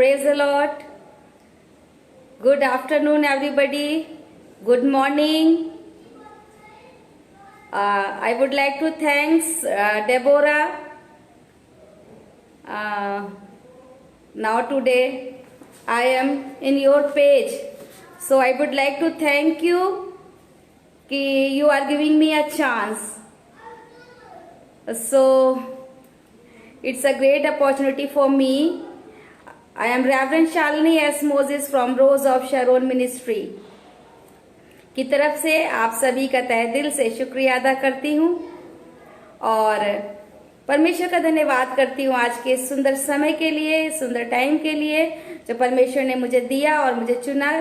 Praise the Lord. Good afternoon, everybody. Good morning. I would like to thank Deborah. Now today I am in your page, so I would like to thank you कि you are giving me a chance. So it's a great opportunity for me. I am Reverend Shalini S. Moses from Rose of Sharon Ministry की तरफ से आप सभी का तहे दिल से शुक्रिया अदा करती हूँ और परमेश्वर का धन्यवाद करती हूँ आज के सुंदर समय के लिए, सुंदर टाइम के लिए जो परमेश्वर ने मुझे दिया और मुझे चुना।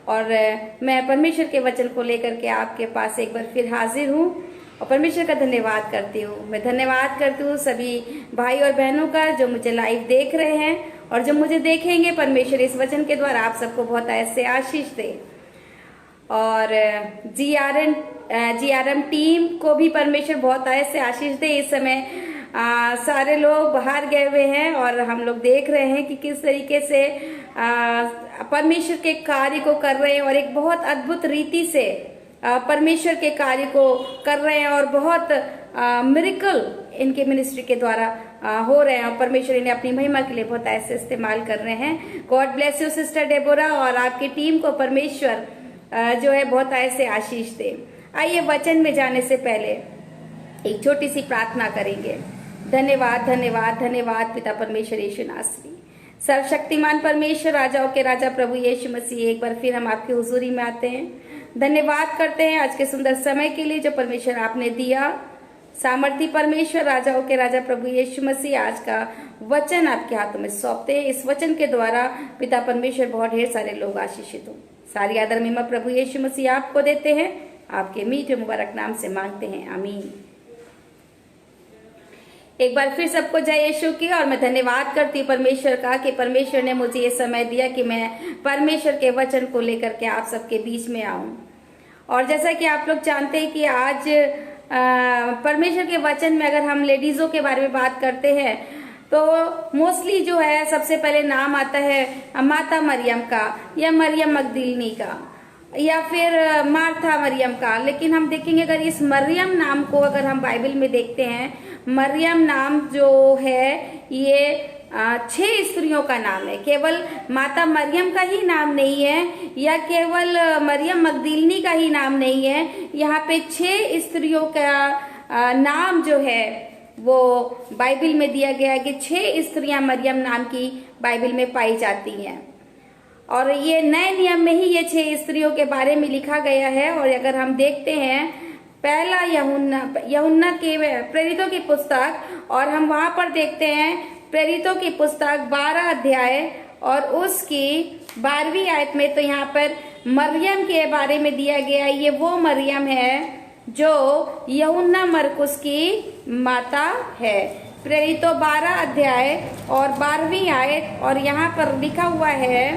और मैं परमेश्वर के वचन को लेकर के आपके पास एक बार फिर हाजिर हूँ और परमेश्वर का धन्यवाद करती हूँ। मैं धन्यवाद करती हूँ सभी भाई और बहनों का जो मुझे लाइव देख रहे हैं और जो मुझे देखेंगे। परमेश्वर इस वचन के द्वारा आप सबको बहुत ऐसे आशीष दे। और जीआरएम टीम को भी परमेश्वर बहुत ऐसे आशीष दे। इस समय सारे लोग बाहर गए हुए हैं और हम लोग देख रहे हैं कि किस तरीके से परमेश्वर के कार्य को कर रहे हैं और एक बहुत अद्भुत रीति से परमेश्वर के कार्य को कर रहे हैं और बहुत मिरेकल इनके मिनिस्ट्री के द्वारा हो रहे हैं और परमेश्वर इन्हें अपनी महिमा के लिए बहुत ऐसे इस्तेमाल कर रहे हैं। God bless you sister Deborah और आपकी टीम को परमेश्वर जो है बहुत ऐसे आशीष दे। आइए वचन में जाने से पहले एक छोटी सी प्रार्थना करेंगे। धन्यवाद धन्यवाद धन्यवाद पिता परमेश्वर यीशु नासरी, सर्वशक्तिमान परमेश्वर, राजाओं के राजा प्रभु यीशु मसीह, एक बार फिर हम आपकी हुजूरी में आते हैं। धन्यवाद करते हैं आज के सुंदर समय के लिए जो परमेश्वर आपने दिया। सामर्थी परमेश्वर, राजाओं के राजा प्रभु यीशु मसीह, आज का वचन आपके हाथों में सौंपते हैं। इस वचन के द्वारा पिता परमेश्वर बहुत ढेर सारे लोग आशीषित हो। सारी आदर महिमा प्रभु यीशु मसीह आपको देते हैं, आपके मीठे मुबारक नाम से मांगते हैं, आमीन। एक बार फिर सबको जय यीशु की। और मैं धन्यवाद करती हूँ परमेश्वर का कि परमेश्वर ने मुझे ये समय दिया कि मैं परमेश्वर के वचन को लेकर के आप सबके बीच में आऊं। और जैसा कि आप लोग जानते हैं कि आज परमेश्वर के वचन में अगर हम लेडीजों के बारे में बात करते हैं तो मोस्टली जो है सबसे पहले नाम आता है माता मरियम का या मरियम मगदलिनी का या फिर मार्था मरियम का। लेकिन हम देखेंगे अगर इस मरियम नाम को अगर हम बाइबल में देखते हैं, मरियम नाम जो है ये 6 स्त्रियों का नाम है। केवल माता मरियम का ही नाम नहीं है या केवल मरियम मगदलिनी का ही नाम नहीं है। यहाँ पे 6 स्त्रियों का नाम जो है वो बाइबल में दिया गया है कि 6 स्त्रियां मरियम नाम की बाइबल में पाई जाती हैं। और ये नए नियम में ही ये 6 स्त्रियों के बारे में लिखा गया है। और अगर हम देखते हैं पहला यूहन्ना के प्रेरितों की पुस्तक और हम वहां पर देखते हैं प्रेरितों की पुस्तक 12 अध्याय और उसकी 12वीं आयत में, तो यहाँ पर मरियम के बारे में दिया गया। ये वो मरियम है जो यूहन्ना मरकुस की माता है। प्रेरितों 12 अध्याय और 12वीं आयत। और यहाँ पर लिखा हुआ है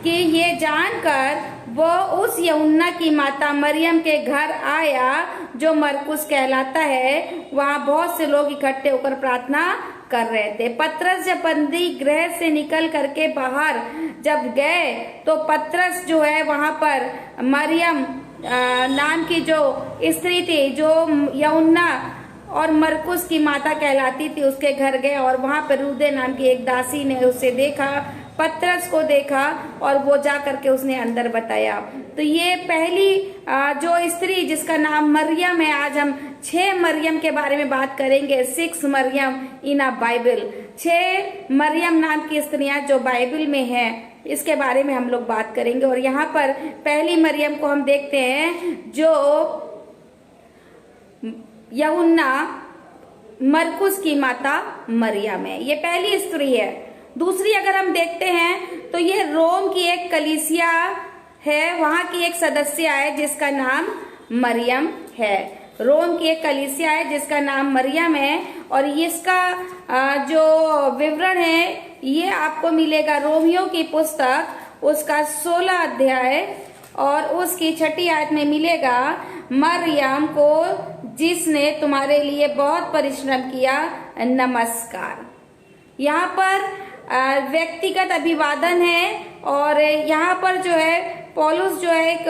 कि ये जानकर वो उस यूहन्ना की माता मरियम के घर आया जो मरकुस कहलाता है। वहाँ बहुत से लोग इकट्ठे होकर प्रार्थना कर रहे थे। पतरस जब बंदी गृह से निकल करके बाहर जब गए तो पतरस जो है वहाँ पर मरियम नाम की जो स्त्री थी जो यूहन्ना और मरकुस की माता कहलाती थी उसके घर गए और वहां पर रूदे नाम की एक दासी ने उसे देखा, पतरस को देखा और वो जा करके उसने अंदर बताया। तो ये पहली जो स्त्री जिसका नाम मरियम है, आज हम 6 मरियम के बारे में बात करेंगे। 6 मरियम इन अ बाइबल, 6 मरियम नाम की स्त्रियां जो बाइबल में हैं, इसके बारे में हम लोग बात करेंगे। और यहाँ पर पहली मरियम को हम देखते हैं जो यूहन्ना मरकुस की माता मरियम है। ये पहली स्त्री है। दूसरी अगर हम देखते हैं तो ये रोम की एक कलीसिया है, वहां की एक सदस्य है जिसका नाम मरियम है। रोम की एक कलीसिया है जिसका नाम मरियम है। और इसका जो विवरण है ये आपको मिलेगा रोमियो की पुस्तक उसका 16 अध्याय और उसकी 6ठी आयत में मिलेगा। मरियम को जिसने तुम्हारे लिए बहुत परिश्रम किया, नमस्कार। यहाँ पर व्यक्तिगत अभिवादन है। और यहाँ पर जो है पौलुस जो है एक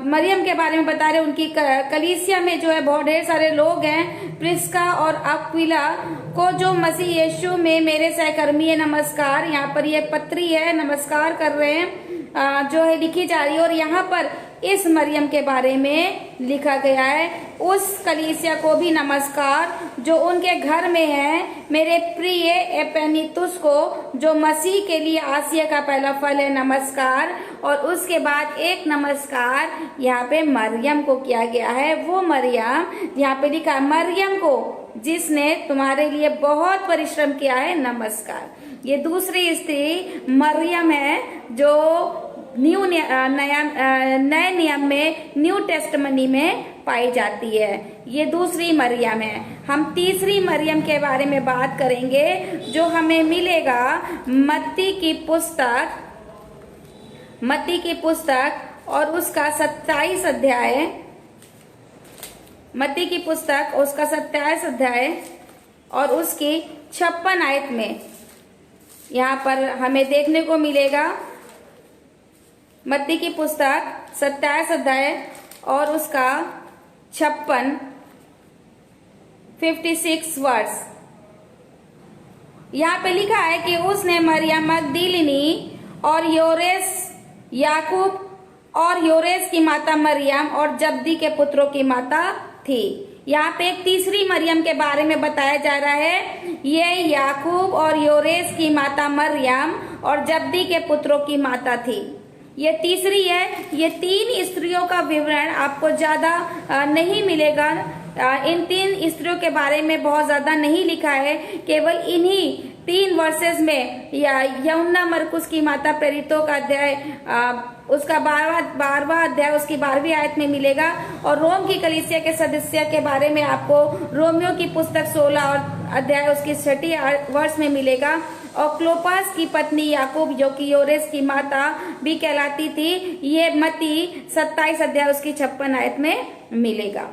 मरियम के बारे में बता रहे, उनकी कलीसिया में जो है बहुत ढेर सारे लोग हैं। प्रिस्का और अक्विला को जो मसीह यीशु में मेरे सहकर्मी है, नमस्कार। यहाँ पर ये पत्री है, नमस्कार कर रहे हैं, जो है लिखी जा रही है। और यहाँ पर इस मरियम के बारे में लिखा गया है, उस कलीसिया को भी नमस्कार जो उनके घर में है। मेरे प्रिय एपेनितुस को जो मसीह के लिए आसिया का पहला फल है, नमस्कार। और उसके बाद एक नमस्कार यहाँ पे मरियम को किया गया है। वो मरियम, यहाँ पे लिखा है मरियम को जिसने तुम्हारे लिए बहुत परिश्रम किया है, नमस्कार। ये दूसरी स्त्री मरियम है जो नए नियम में, न्यू टेस्टमनी में पाई जाती है। ये दूसरी मरियम है। हम तीसरी मरियम के बारे में बात करेंगे जो हमें मिलेगा मत्ती की पुस्तक और उसका 27 अध्याय। मत्ती की पुस्तक उसका 27 अध्याय और उसकी 56 आयत में यहाँ पर हमें देखने को मिलेगा। मत्ती की पुस्तक 27 अध्याय और उसका 56 वर्ष। यहाँ पे लिखा है कि उसने मरियम मगदलीनी और योरेस, याकूब और योरेस की माता मरियम और जब्दी के पुत्रों की माता थी। यहाँ पे एक तीसरी मरियम के बारे में बताया जा रहा है। ये याकूब और योरेस की माता मरियम और जब्दी के पुत्रों की माता थी। ये तीसरी है। ये तीन स्त्रियों का विवरण आपको ज्यादा नहीं मिलेगा। इन तीन स्त्रियों के बारे में बहुत ज्यादा नहीं लिखा है। केवल इन्हीं 3 वर्सेस में या यमुना मरकुस की माता प्रेरितों का अध्याय, उसका 12वां अध्याय उसकी 12वीं आयत में मिलेगा। और रोम की कलीसिया के सदस्य के बारे में आपको रोमियो की पुस्तक 16 और अध्याय उसकी 6 वर्ष में मिलेगा। और क्लोपास की पत्नी याकूब जो कि योरेस की माता भी कहलाती थी, ये मत्ती 27 अध्याय उसकी 56 आयत में मिलेगा।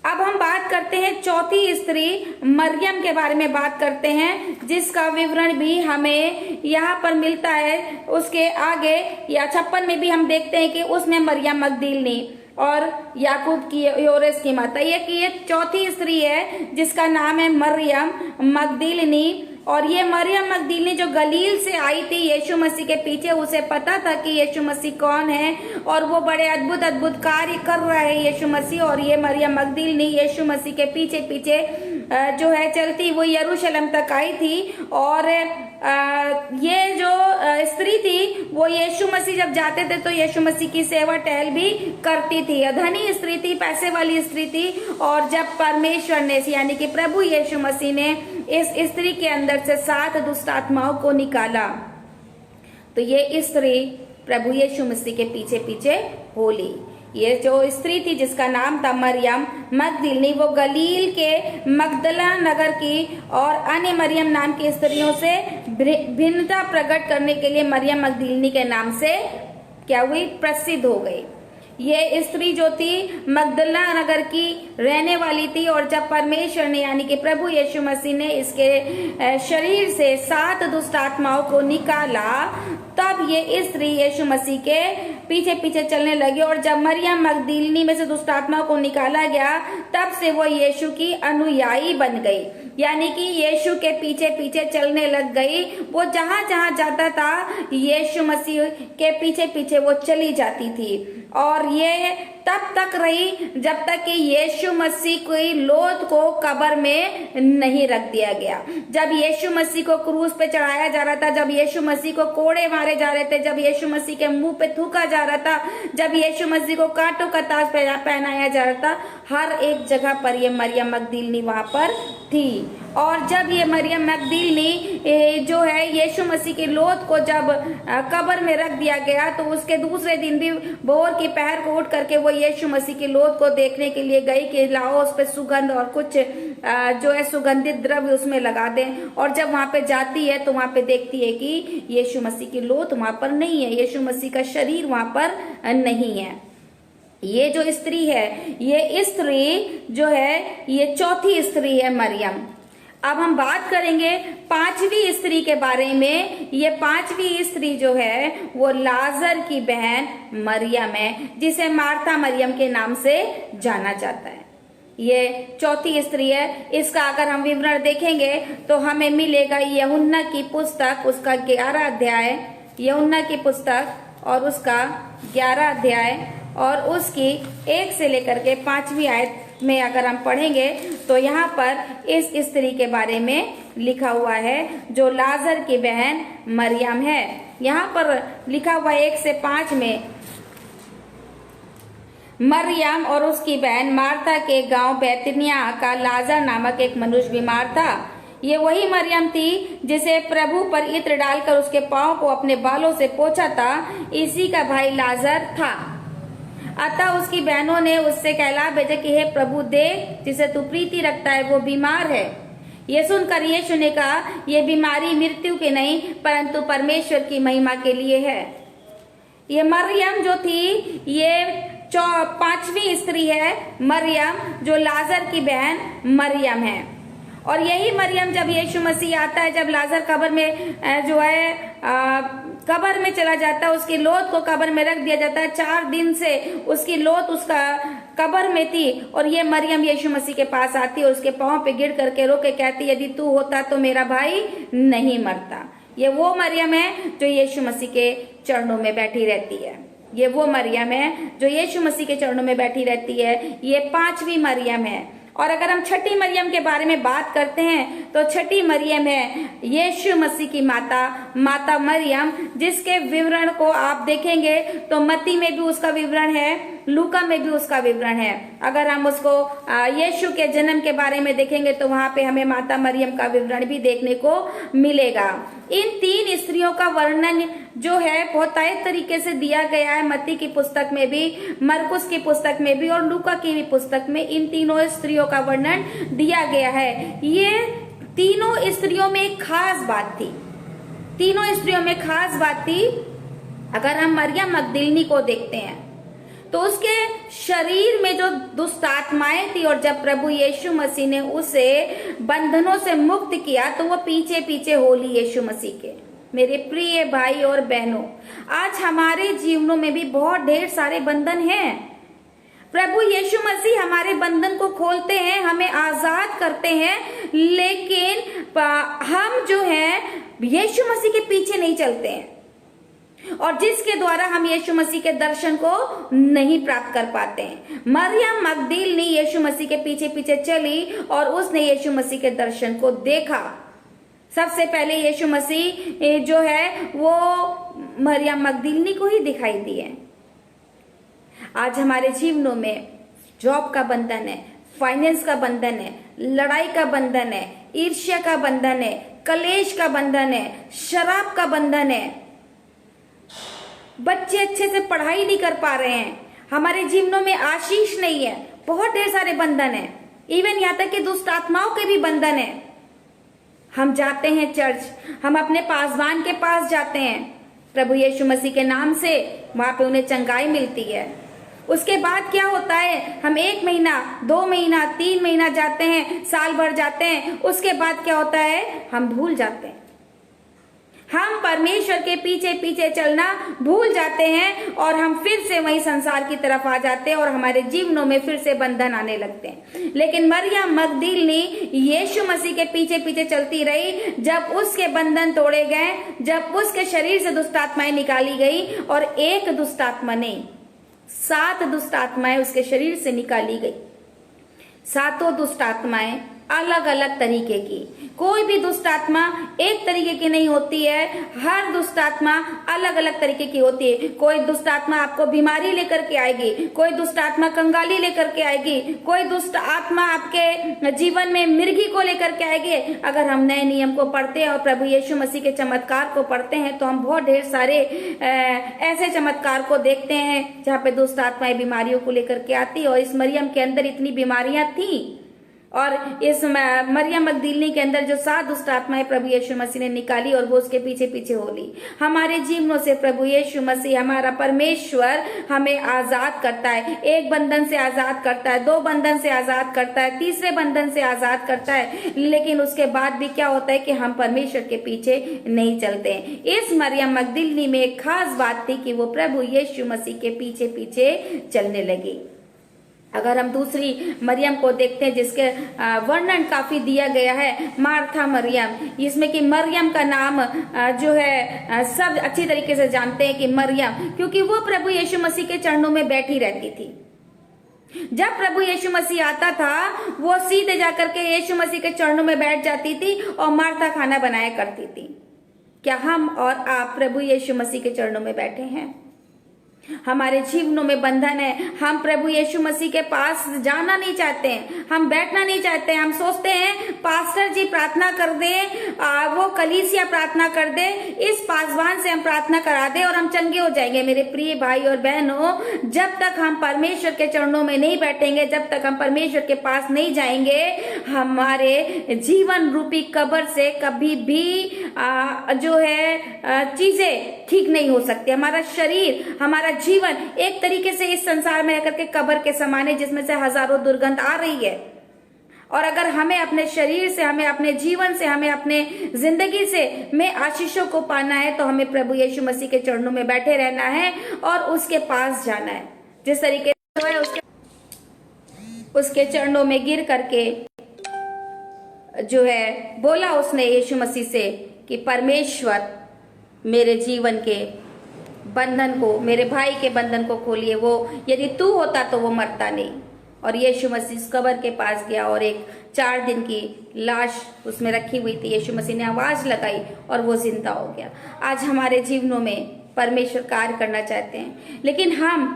अब हम बात करते हैं चौथी स्त्री मरियम के बारे में बात करते हैं, जिसका विवरण भी हमें यहाँ पर मिलता है। उसके आगे या 56 में भी हम देखते हैं कि उसमें मरियम मगदलीनी और याकूब की, योरेस की माता, ये चौथी स्त्री है जिसका नाम है मरियम मगदलीनी। और ये मरियम मगदलीनी जो गलील से आई थी यीशु मसीह के पीछे, उसे पता था कि यीशु मसीह कौन है और वो बड़े अद्भुत कार्य कर रहा है यीशु मसीह। और ये मरियम मगदलीनी यीशु मसीह के पीछे पीछे जो है चलती वो यरूशलेम तक आई थी। और ये जो स्त्री थी वो यीशु मसीह जब जाते थे तो यीशु मसीह की सेवा टहल भी करती थी। धनी स्त्री थी, पैसे वाली स्त्री थी। और जब परमेश्वर ने यानी कि प्रभु यीशु मसीह ने इस स्त्री के अंदर से 7 दुष्ट आत्माओं को निकाला तो ये स्त्री प्रभु यीशु मसीह के पीछे पीछे बोली। ये जो स्त्री थी जिसका नाम था मरियम मगदलीनी, वो गलील के मगदला नगर की और अन्य मरियम नाम की स्त्रियों से भिन्नता प्रकट करने के लिए मरियम मगदलीनी के नाम से क्या हुई, प्रसिद्ध हो गई। ये स्त्री जो थी मगदला नगर की रहने वाली थी। और जब परमेश्वर ने यानी कि प्रभु यीशु मसीह ने इसके शरीर से 7 दुष्ट आत्माओं को निकाला, तब ये स्त्री यीशु मसीह के पीछे पीछे चलने लगी। और जब मरियम मगदलीनी में से दुष्ट आत्माओं को निकाला गया, तब से वो यीशु की अनुयायी बन गई, यानी कि यीशु के पीछे पीछे चलने लग गई। वो जहां जहां जाता था यीशु मसीह के पीछे पीछे वो चली जाती थी। और ये तब तक रही जब तक कि यीशु मसीह की लोथ को कब्र में नहीं रख दिया गया। जब यीशु मसीह को क्रूस पे चढ़ाया जा रहा था, जब यीशु मसीह को कोड़े मारे जा रहे थे, जब यीशु मसीह के मुंह पे थूका जा रहा था, जब यीशु मसीह को कांटों का ताज पहनाया जा रहा था, हर एक जगह पर ये मरियम मगदलीनी वहां पर थी। और जब ये मरियम मगदलीनी जो है यीशु मसीह की लोथ को जब कब्र में रख दिया गया, तो उसके दूसरे दिन भी भोर की पहर को उठ करके वो यीशु मसीह की लोथ को देखने के लिए गई कि लाओ उस पे सुगंध और कुछ जो है सुगंधित द्रव्य उसमें लगा दें। और जब वहां पे जाती है तो वहां पे देखती है कि यीशु मसीह की लोथ वहां पर नहीं है, यीशु मसीह का शरीर वहां पर नहीं है। ये जो स्त्री है, ये स्त्री जो है ये चौथी स्त्री है मरियम। अब हम बात करेंगे पांचवी स्त्री के बारे में। ये पांचवी स्त्री जो है वो लाजर की बहन मरियम है, जिसे मार्था मरियम के नाम से जाना जाता है। ये चौथी स्त्री है। इसका अगर हम विवरण देखेंगे तो हमें मिलेगा यूहन्ना की पुस्तक, उसका 11 अध्याय, यूहन्ना की पुस्तक और उसका 11 अध्याय और उसकी 1 से लेकर के 5वीं आयत में अगर हम पढ़ेंगे तो यहाँ पर इस स्त्री के बारे में लिखा हुआ है जो लाजर की बहन मरियम है। यहाँ पर लिखा हुआ 1 से 5 में, मरियम और उसकी बहन मार्था के गांव बैतनिया का लाजर नामक एक मनुष्य बीमार था। ये वही मरियम थी जिसे प्रभु पर इत्र डालकर उसके पांव को अपने बालों से पोंछा था। इसी का भाई लाजर था। अतः उसकी बहनों ने उससे कहला भेजा कि हे प्रभु, देख जिसे तू प्रीति रखता है वो बीमार है। ये सुनकर यीशु ने कहा, ये बीमारी मृत्यु की नहीं परंतु परमेश्वर की महिमा के लिए है। ये मरियम जो थी ये पांचवी स्त्री है, मरियम जो लाजर की बहन मरियम है। और यही मरियम जब यीशु मसीह आता है, जब लाजर कब्र में जो है कब्र में चला जाता है, उसकी लोथ को कब्र में रख दिया जाता है। 4 दिन से उसकी लोथ उसका कब्र में थी और ये मरियम यीशु मसीह के पास आती है और उसके पांव पे गिर करके रो के कहती, यदि तू होता तो मेरा भाई नहीं मरता। ये वो मरियम है जो यीशु मसीह के चरणों में बैठी रहती है। ये वो मरियम है जो यीशु मसीह के चरणों में बैठी रहती है। ये पांचवी मरियम है। और अगर हम छठी मरियम के बारे में बात करते हैं तो छठी मरियम है यीशु मसीह की माता मरियम, जिसके विवरण को आप देखेंगे तो मत्ती में भी उसका विवरण है, लूका में भी उसका विवरण है। अगर हम उसको यीशु के जन्म के बारे में देखेंगे तो वहां पे हमें माता मरियम का विवरण भी देखने को मिलेगा। इन 3 स्त्रियों का वर्णन जो है बहुत तरीके से दिया गया है, मत्ती की पुस्तक में भी, मरकुस की पुस्तक में भी और लूका की भी पुस्तक में इन तीनों स्त्रियों का वर्णन दिया गया है। ये तीनों स्त्रियों में एक खास बात थी, तीनों स्त्रियों में खास बात थी। अगर हम मरियम मगदलिनी को देखते हैं तो उसके शरीर में जो दुष्ट आत्माएं थी और जब प्रभु यीशु मसीह ने उसे बंधनों से मुक्त किया तो वो पीछे पीछे होली यीशु मसीह के। मेरे प्रिय भाई और बहनों, आज हमारे जीवनों में भी बहुत ढेर सारे बंधन हैं। प्रभु यीशु मसीह हमारे बंधन को खोलते हैं, हमें आजाद करते हैं, लेकिन हम जो है यीशु मसीह के पीछे नहीं चलते हैं और जिसके द्वारा हम यीशु मसीह के दर्शन को नहीं प्राप्त कर पाते हैं। मरियम मगदलीनी यीशु मसीह के पीछे पीछे चली और उसने यीशु मसीह के दर्शन को देखा। सबसे पहले यीशु मसीह जो है वो मरियम मगदलीनी को ही दिखाई दिए। आज हमारे जीवनों में जॉब का बंधन है, फाइनेंस का बंधन है, लड़ाई का बंधन है, ईर्ष्या का बंधन है, कलेश का बंधन है, शराब का बंधन है। बच्चे अच्छे से पढ़ाई नहीं कर पा रहे हैं, हमारे जीवनों में आशीष नहीं है, बहुत ढेर सारे बंधन है। इवन यहाँ तक कि दुष्ट आत्माओं के भी बंधन है। हम जाते हैं चर्च, हम अपने पासवान के पास जाते हैं प्रभु यीशु मसीह के नाम से, वहां पे उन्हें चंगाई मिलती है। उसके बाद क्या होता है, हम 1 महीना, 2 महीना, 3 महीना जाते हैं, साल भर जाते हैं, उसके बाद क्या होता है, हम भूल जाते हैं। हम परमेश्वर के पीछे पीछे चलना भूल जाते हैं और हम फिर से वही संसार की तरफ आ जाते हैं और हमारे जीवनों में फिर से बंधन आने लगते हैं। लेकिन मरियम मगदलीनी यीशु मसीह के पीछे पीछे चलती रही। जब उसके बंधन तोड़े गए, जब उसके शरीर से दुष्ट आत्माएं निकाली गई और एक दुष्ट आत्मा नहीं, 7 दुष्ट आत्माएं उसके शरीर से निकाली गई। 7 दुष्ट आत्माएं अलग अलग तरीके की, कोई भी दुष्ट आत्मा एक तरीके की नहीं होती है, हर दुष्ट आत्मा अलग अलग तरीके की होती है। कोई दुष्ट आत्मा आपको बीमारी लेकर के आएगी, कोई दुष्ट आत्मा कंगाली लेकर के आएगी, कोई दुष्ट आत्मा आपके जीवन में मिर्गी को लेकर के आएगी। अगर हम नए नियम को पढ़ते हैं और प्रभु यीशु मसीह के चमत्कार को पढ़ते हैं तो हम बहुत ढेर सारे ऐसे चमत्कार को देखते हैं जहाँ पे दुष्ट आत्माएं बीमारियों को लेकर के आती। और इस मरियम के अंदर इतनी बीमारियां थी और इस मरियम मगदलीनी के अंदर जो 7 दुष्ट आत्माएं प्रभु यीशु मसीह ने निकाली और वो उसके पीछे पीछे हो ली। हमारे जीवनों से प्रभु यीशु मसीह हमारा परमेश्वर हमें आजाद करता है। एक बंधन से आजाद करता है, 2 बंधन से आजाद करता है, तीसरे बंधन से आजाद करता है। लेकिन उसके बाद भी क्या होता है कि हम परमेश्वर के पीछे नहीं चलते। इस मरियम मगदलीनी में एक खास बात थी कि वो प्रभु यीशु मसीह के पीछे पीछे चलने लगी। अगर हम दूसरी मरियम को देखते हैं जिसके वर्णन काफी दिया गया है, मार्था मरियम, इसमें कि मरियम का नाम जो है सब अच्छी तरीके से जानते हैं कि मरियम, क्योंकि वो प्रभु यीशु मसीह के चरणों में बैठी रहती थी। जब प्रभु यीशु मसीह आता था वो सीधे जाकर के यीशु मसीह के चरणों में बैठ जाती थी और मार्था खाना बनाया करती थी। क्या हम और आप प्रभु यीशु मसीह के चरणों में बैठे हैं? हमारे जीवनों में बंधन है, हम प्रभु यीशु मसीह के पास जाना नहीं चाहते हैं, हम बैठना नहीं चाहते हैं। हम सोचते हैं पास्टर जी प्रार्थना कर दे, वो कलीसिया प्रार्थना कर दे, इस पासवान से हम प्रार्थना करा दे और हम चंगे हो जाएंगे। मेरे प्रिय भाई और बहनों, जब तक हम परमेश्वर के चरणों में नहीं बैठेंगे, जब तक हम परमेश्वर के पास नहीं जाएंगे, हमारे जीवन रूपी कब्र से कभी भी जो है चीजें ठीक नहीं हो सकती। हमारा शरीर, हमारा जीवन एक तरीके से इस संसार में आकर के कब्र के समान है जिसमें से हजारों दुर्गंध आ रही है। और अगर हमें अपने शरीर से, हमें अपने जीवन से, हमें अपने जिंदगी से में आशीषों को पाना है तो हमें प्रभु यीशु मसीह के चरणों में बैठे रहना है और उसके पास जाना है। जिस तरीके से उसके चरणों में गिर करके जो है बोला उसने यीशु मसीह से कि परमेश्वर मेरे जीवन के बंधन को, मेरे भाई के बंधन को खोलिए। वो यदि तू होता तो वो मरता नहीं। और यीशु मसीह इस कब्र के पास गया और एक 4 दिन की लाश उसमें रखी हुई थी। यीशु मसीह ने आवाज लगाई और वो जिंदा हो गया। आज हमारे जीवनों में परमेश्वर कार्य करना चाहते हैं, लेकिन हम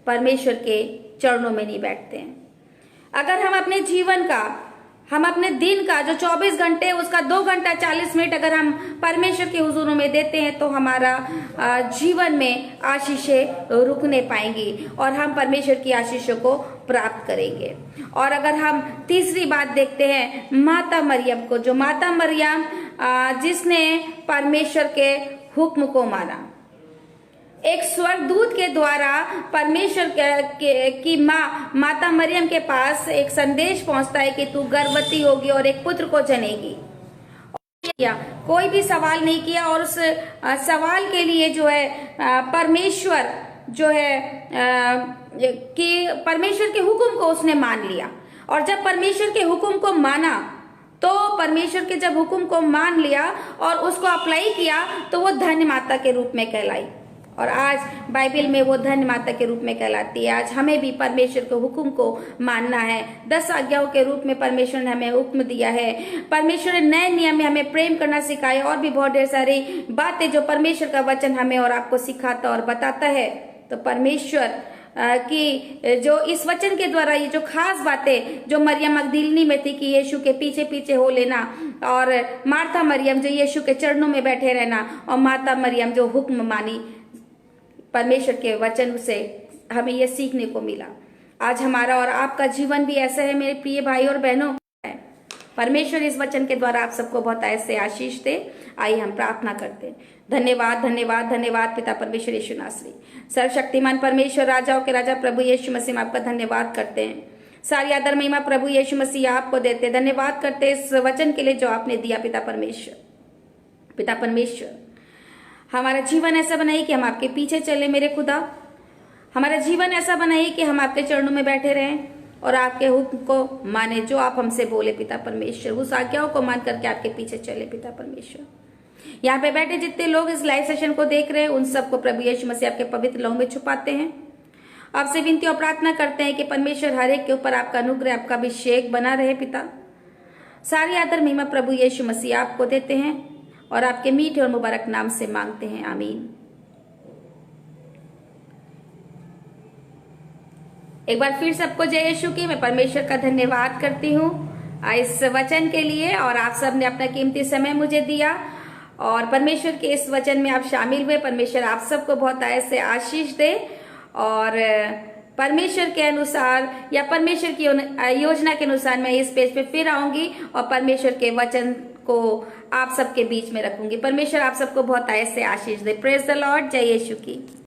परमेश्वर के चरणों में नहीं बैठते हैं। अगर हम अपने जीवन का, हम अपने दिन का जो 24 घंटे उसका 2 घंटा 40 मिनट अगर हम परमेश्वर के हुजूरों में देते हैं तो हमारा जीवन में आशीषें रुकने पाएंगी और हम परमेश्वर की आशीषों को प्राप्त करेंगे। और अगर हम तीसरी बात देखते हैं माता मरियम को, जो माता मरियम जिसने परमेश्वर के हुक्म को माना, एक स्वर्गदूत के द्वारा परमेश्वर की माता मरियम के पास एक संदेश पहुंचता है कि तू गर्भवती होगी और एक पुत्र को जनेगी। कोई भी सवाल नहीं किया और उस सवाल के लिए जो है परमेश्वर जो है कि परमेश्वर के हुक्म को उसने मान लिया। और जब परमेश्वर के हुक्म को माना तो परमेश्वर के जब हुक्म को मान लिया और उसको अप्लाई किया तो वो धन्य माता के रूप में कहलाई। और आज बाइबल में वो धन्य माता के रूप में कहलाती है। आज हमें भी परमेश्वर के हुक्म को मानना है। 10 आज्ञाओं के रूप में परमेश्वर ने हमें हुक्म दिया है। परमेश्वर ने नए नियम में हमें प्रेम करना सिखाया और भी बहुत ढेर सारी बातें जो परमेश्वर का वचन हमें और आपको सिखाता और बताता है। तो परमेश्वर कि जो इस वचन के द्वारा ये जो खास बातें जो मरियम मगदलीनी में थी कि यीशु के पीछे पीछे हो लेना, और मार्था मरियम जो यीशु के चरणों में बैठे रहना, और माता मरियम जो हुक्म मानी परमेश्वर के वचन से, हमें यह सीखने को मिला। आज हमारा और आपका जीवन भी ऐसा है मेरे प्रिय भाई और बहनों। परमेश्वर इस वचन के द्वारा आप सबको बहुत ऐसे आशीष दे। आइए हम प्रार्थना करते हैं। धन्यवाद धन्यवाद धन्यवाद पिता परमेश्वर यीशु नासरी, सर्वशक्तिमान परमेश्वर, राजाओं के राजा प्रभु यीशु मसीह, आपका धन्यवाद करते हैं। सारी आदर महिमा प्रभु यीशु मसीह आपको देते, धन्यवाद करते इस वचन के लिए जो आपने दिया। पिता परमेश्वर हमारा जीवन ऐसा बनाइए कि हम आपके पीछे चले मेरे खुदा। हमारा जीवन ऐसा बनाइए कि हम आपके चरणों में बैठे रहें और आपके हुक्म को माने जो आप हमसे बोले पिता परमेश्वर। उस आज्ञाओं को मान करके आपके पीछे चले पिता परमेश्वर। यहाँ पे बैठे जितने लोग इस लाइव सेशन को देख रहे हैं उन सबको प्रभु यीशु मसीह आपके पवित्र लहू में छुपाते हैं। आपसे विनती और प्रार्थना करते हैं कि परमेश्वर हर एक के ऊपर आपका अनुग्रह, आपका अभिषेक बना रहे पिता। सारी आदर महिमा प्रभु यीशु मसीह आपको देते हैं और आपके मीठे और मुबारक नाम से मांगते हैं, आमीन। एक बार फिर सबको जय यीशु की मैं परमेश्वर का धन्यवाद करती हूँ इस वचन के लिए, और आप सब ने अपना कीमती समय मुझे दिया और परमेश्वर के इस वचन में आप शामिल हुए। परमेश्वर आप सबको बहुत ऐसे आशीष दे और परमेश्वर के अनुसार या परमेश्वर की योजना के अनुसार मैं इस पेज पे फिर आऊंगी और परमेश्वर के वचन को आप सबके बीच में रखूंगी। परमेश्वर आप सबको बहुत ऐसे आशीष दे। Praise the lord. जय यीशु की।